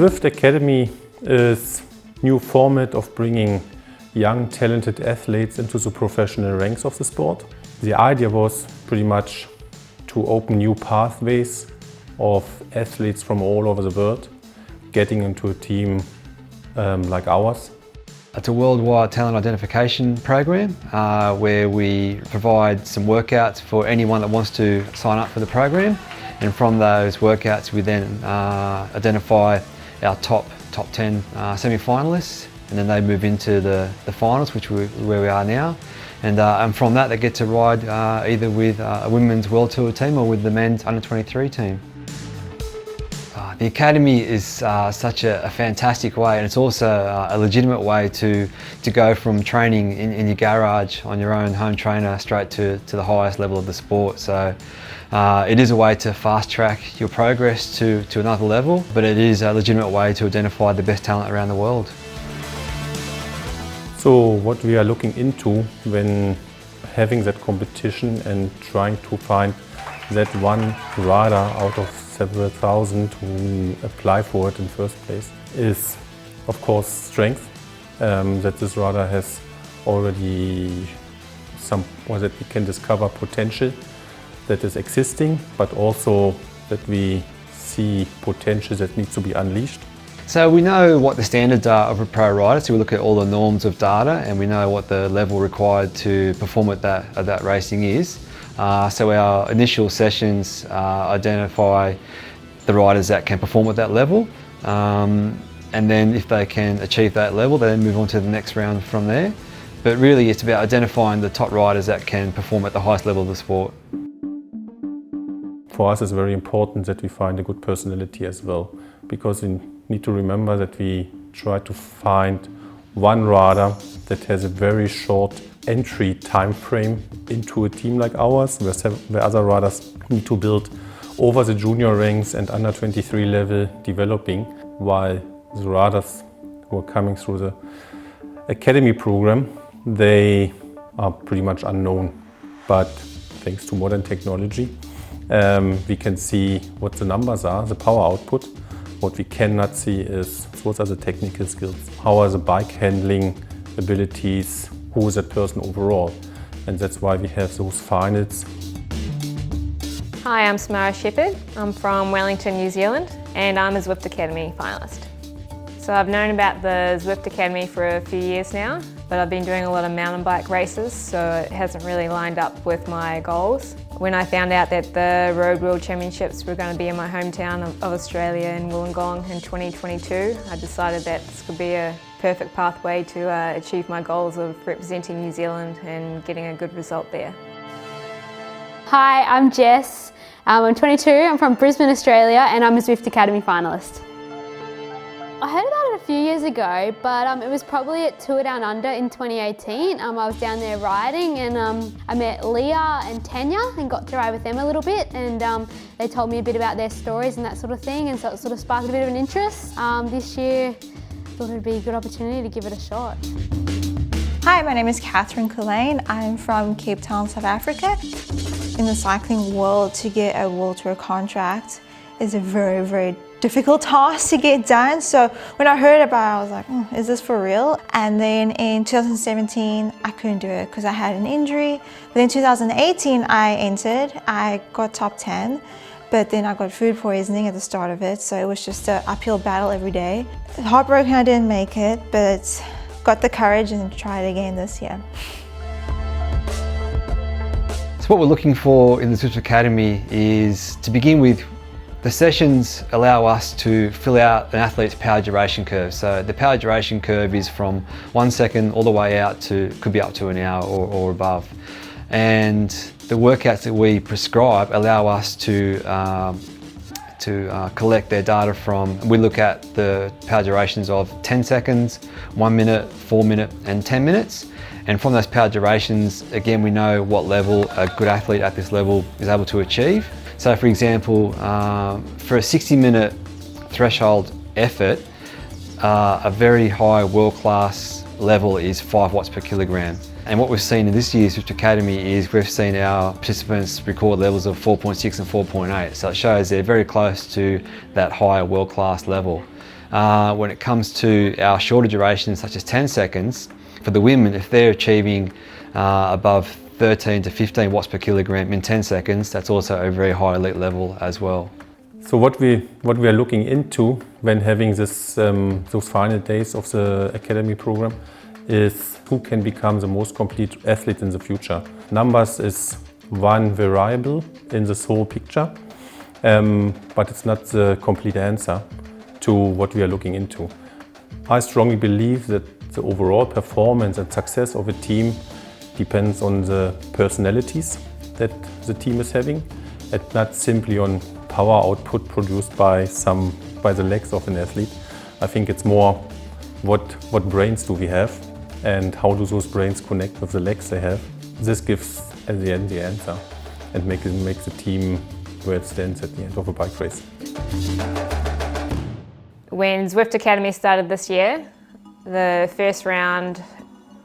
Zwift Academy is a new format of bringing young, talented athletes into the professional ranks of the sport. The idea was pretty much to open new pathways of athletes from all over the world, getting into a team like ours. It's a worldwide talent identification program where we provide some workouts for anyone that wants to sign up for the program. And from those workouts, we then identify our top 10 semi-finalists, and then they move into the finals, which where we are now. And from that, they get to ride either with a women's world tour team or with the men's under-23 team. The Academy is such a fantastic way, and it's also a legitimate way to go from training in your garage on your own home trainer straight to the highest level of the sport. So it is a way to fast track your progress to another level, but it is a legitimate way to identify the best talent around the world. So what we are looking into when having that competition and trying to find that one rider out of several thousand who apply for it in first place is, of course, strength. That this rider has already or that we can discover potential that is existing, but also that we see potential that needs to be unleashed. So we know what the standards are of a pro rider, so we look at all the norms of data and we know what the level required to perform at that racing is. So our initial sessions identify the riders that can perform at that level, and then if they can achieve that level, they then move on to the next round from there. But really it's about identifying the top riders that can perform at the highest level of the sport. For us it's very important that we find a good personality as well, because we need to remember that we try to find one rider that has a very short entry time frame into a team like ours, where other riders need to build over the junior ranks and under 23 level developing, while the riders who are coming through the academy program, they are pretty much unknown. But thanks to modern technology, we can see what the numbers are, the power output. What we cannot see is what are the technical skills, how are the bike handling abilities, who is that person overall. And that's why we have those finals. Hi, I'm Samara Shepherd. I'm from Wellington, New Zealand, and I'm a Zwift Academy finalist. So I've known about the Zwift Academy for a few years now, but I've been doing a lot of mountain bike races, so it hasn't really lined up with my goals. When I found out that the Road World Championships were going to be in my hometown of Australia in Wollongong in 2022, I decided that this could be a perfect pathway to achieve my goals of representing New Zealand and getting a good result there. Hi, I'm Jess. I'm 22, I'm from Brisbane, Australia, and I'm a Zwift Academy finalist. I heard about it a few years ago, but it was probably at Tour Down Under in 2018. I was down there riding and I met Leah and Tanya and got to ride with them a little bit, and they told me a bit about their stories and that sort of thing, and so it sort of sparked a bit of an interest. This year, I thought it would be a good opportunity to give it a shot. Hi, my name is Catherine Kulane. I'm from Cape Town, South Africa. In the cycling world, to get a World Tour contract is a very, very difficult task to get done. So when I heard about it, I was like, is this for real? And then in 2017, I couldn't do it because I had an injury. But in 2018, I entered. I got top 10, but then I got food poisoning at the start of it. So it was just an uphill battle every day. Heartbroken I didn't make it, but got the courage and tried again this year. So what we're looking for in the Zwift Academy is, to begin with, the sessions allow us to fill out an athlete's power duration curve. So the power duration curve is from 1 second all the way out to, could be up to an hour or above. And the workouts that we prescribe allow us to collect their data from. We look at the power durations of 10 seconds, 1 minute, 4 minutes and 10 minutes. And from those power durations, again, we know what level a good athlete at this level is able to achieve. So for example, for a 60-minute threshold effort, a very high world-class level is 5 watts per kilogram. And what we've seen in this year's Zwift Academy is we've seen our participants record levels of 4.6 and 4.8. So it shows they're very close to that higher world-class level. when it comes to our shorter durations such as 10 seconds, for the women, if they're achieving above 13 to 15 watts per kilogram in 10 seconds, that's also a very high elite level as well. So what we are looking into when having this those final days of the academy program is who can become the most complete athlete in the future. Numbers is one variable in this whole picture, but it's not the complete answer to what we are looking into. I strongly believe that the overall performance and success of a team depends on the personalities that the team is having, and not simply on power output produced by the legs of an athlete. I think it's more what brains do we have and how do those brains connect with the legs they have. This gives at the end the answer and makes the team where it stands at the end of a bike race. When Zwift Academy started this year, the first round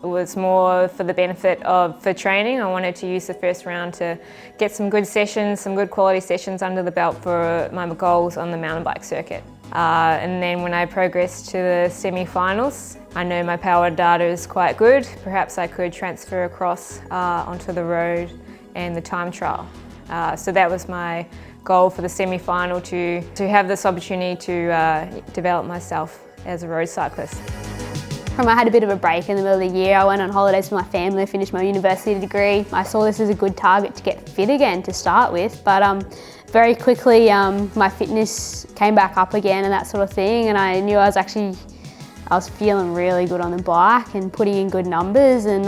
was more for the benefit for training. I wanted to use the first round to get some good sessions, some good quality sessions under the belt for my goals on the mountain bike circuit. And then when I progressed to the semi-finals, I know my power data is quite good. Perhaps I could transfer across onto the road and the time trial. So that was my goal for the semi-final, to have this opportunity to develop myself as a road cyclist. I had a bit of a break in the middle of the year. I went on holidays with my family, finished my university degree. I saw this as a good target to get fit again to start with, but very quickly my fitness came back up again and that sort of thing, and I knew I was feeling really good on the bike and putting in good numbers, and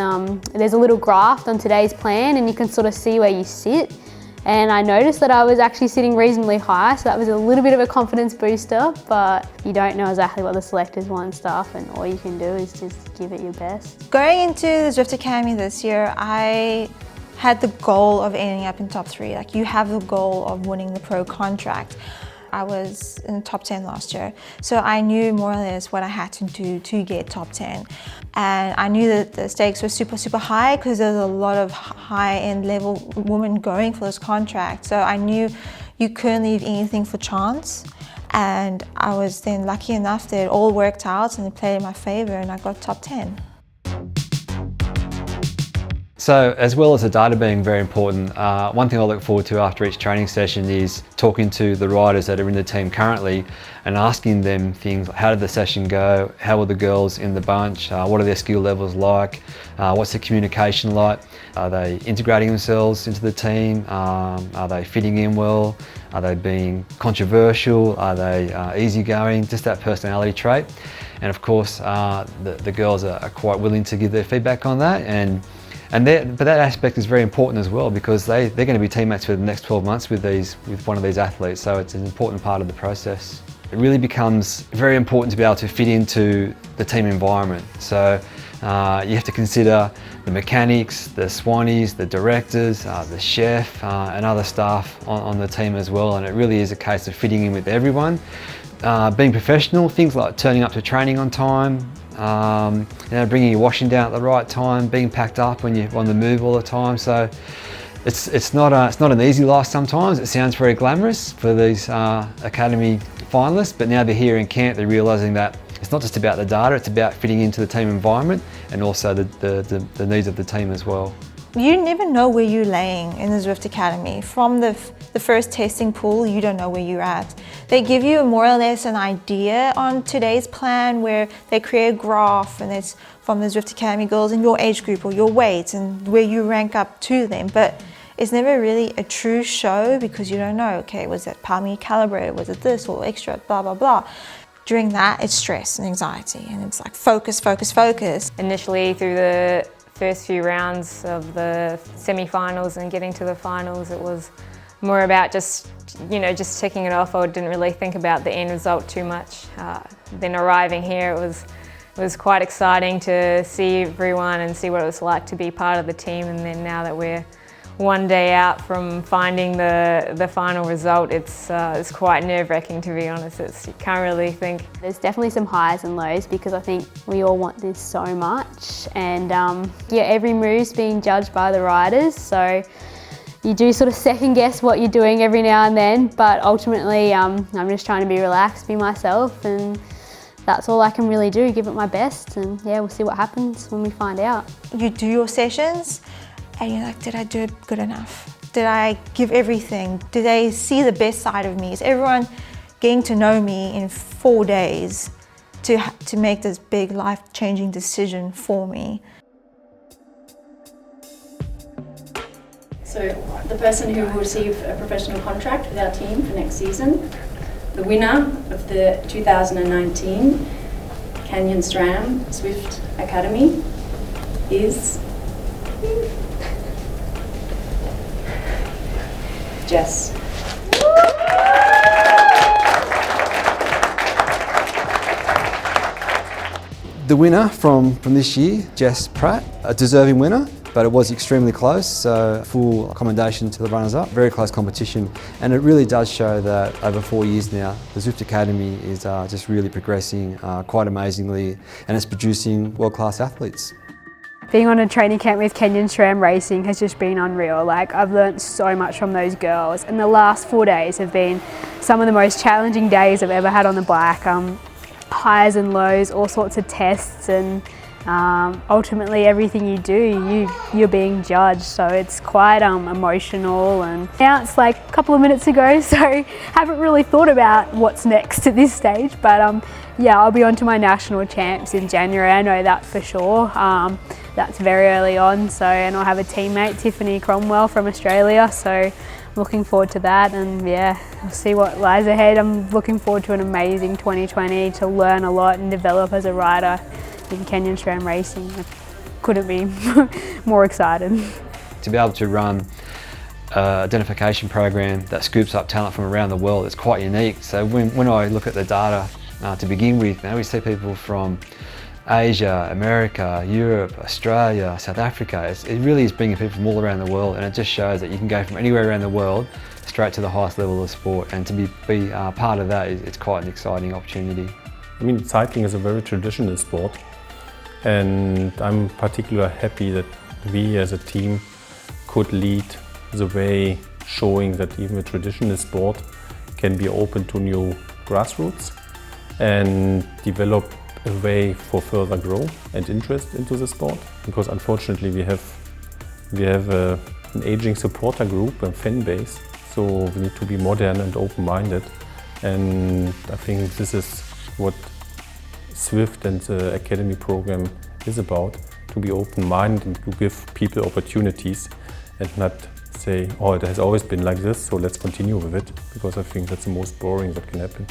there's a little graph on today's plan and you can sort of see where you sit. And I noticed that I was actually sitting reasonably high, so that was a little bit of a confidence booster, but you don't know exactly what the selectors want and stuff, and all you can do is just give it your best. Going into the Zwift Academy this year, I had the goal of ending up in top 3. Like, you have the goal of winning the pro contract. I was in the top 10 last year, so I knew more or less what I had to do to get top 10. And I knew that the stakes were super, super high because there's a lot of high-end level women going for this contract. So I knew you couldn't leave anything for chance. And I was then lucky enough that it all worked out and it played in my favor and I got top 10. So as well as the data being very important, one thing I look forward to after each training session is talking to the riders that are in the team currently and asking them things like, how did the session go? How were the girls in the bunch? What are their skill levels like? What's the communication like? Are they integrating themselves into the team? Are they fitting in well? Are they being controversial? Are they easygoing? Just that personality trait. And of course, the girls are quite willing to give their feedback on that. But that aspect is very important as well, because they're going to be teammates for the next 12 months with one of these athletes, so it's an important part of the process. It really becomes very important to be able to fit into the team environment. So you have to consider the mechanics, the swannies, the directors, the chef and other staff on the team as well, and it really is a case of fitting in with everyone. Being professional, things like turning up to training on time, bringing your washing down at the right time, being packed up when you're on the move all the time. So it's not an easy life sometimes. It sounds very glamorous for these academy finalists, but now they're here in camp, they're realising that it's not just about the data, it's about fitting into the team environment and also the needs of the team as well. You never know where you're laying in the Zwift Academy. From the first testing pool, you don't know where you're at. They give you more or less an idea on today's plan, where they create a graph and it's from the Zwift Academy girls in your age group or your weight and where you rank up to them. But it's never really a true show because you don't know, okay, was that power meter calibrated? Was it this or extra, blah, blah, blah. During that, it's stress and anxiety and it's like focus, focus, focus. Initially, through the first few rounds of the semi-finals and getting to the finals, it was more about just ticking it off. I didn't really think about the end result too much. Then arriving here, it was quite exciting to see everyone and see what it was like to be part of the team. And then now that we're one day out from finding the final result, it's quite nerve-wracking, to be honest. You can't really think. There's definitely some highs and lows because I think we all want this so much, and every move's being judged by the riders, so you do sort of second guess what you're doing every now and then, but ultimately I'm just trying to be relaxed, be myself, and that's all I can really do, give it my best, and yeah, we'll see what happens when we find out. You do your sessions and you're like, did I do it good enough? Did I give everything? Did they see the best side of me? Is everyone getting to know me in 4 days to make this big life-changing decision for me? So the person who will receive a professional contract with our team for next season, the winner of the 2019 Canyon SRAM Zwift Academy is Jess. The winner from this year, Jess Pratt, a deserving winner, but it was extremely close, so full commendation to the runners-up. Very close competition, and it really does show that over 4 years now, the Zwift Academy is just really progressing quite amazingly, and it's producing world-class athletes. Being on a training camp with Canyon SRAM Racing has just been unreal. Like, I've learnt so much from those girls, and the last 4 days have been some of the most challenging days I've ever had on the bike. Highs and lows, all sorts of tests, and ultimately everything you do, you're being judged, so it's quite emotional. And now it's like a couple of minutes ago, so haven't really thought about what's next at this stage, but yeah, I'll be on to my national champs in January, I know that for sure. That's very early on, so, and I'll have a teammate, Tiffany Cromwell from Australia, so looking forward to that, and yeah, we'll see what lies ahead. I'm looking forward to an amazing 2020 to learn a lot and develop as a rider in Canyon SRAM Racing. I couldn't be more excited. To be able to run an identification program that scoops up talent from around the world, it's quite unique. So when I look at the data to begin with, we see people from Asia, America, Europe, Australia, South Africa. It really is bringing people from all around the world, and it just shows that you can go from anywhere around the world straight to the highest level of sport, and to be part of that, it's quite an exciting opportunity. I mean, cycling is a very traditional sport, and I'm particularly happy that we as a team could lead the way, showing that even a traditional sport can be open to new grassroots and develop a way for further growth and interest into the sport, because unfortunately we have an aging supporter group and fan base, so we need to be modern and open-minded, and I think this is what Zwift and the Academy program is about, to be open-minded and to give people opportunities and not say, oh, it has always been like this, so let's continue with it, because I think that's the most boring that can happen.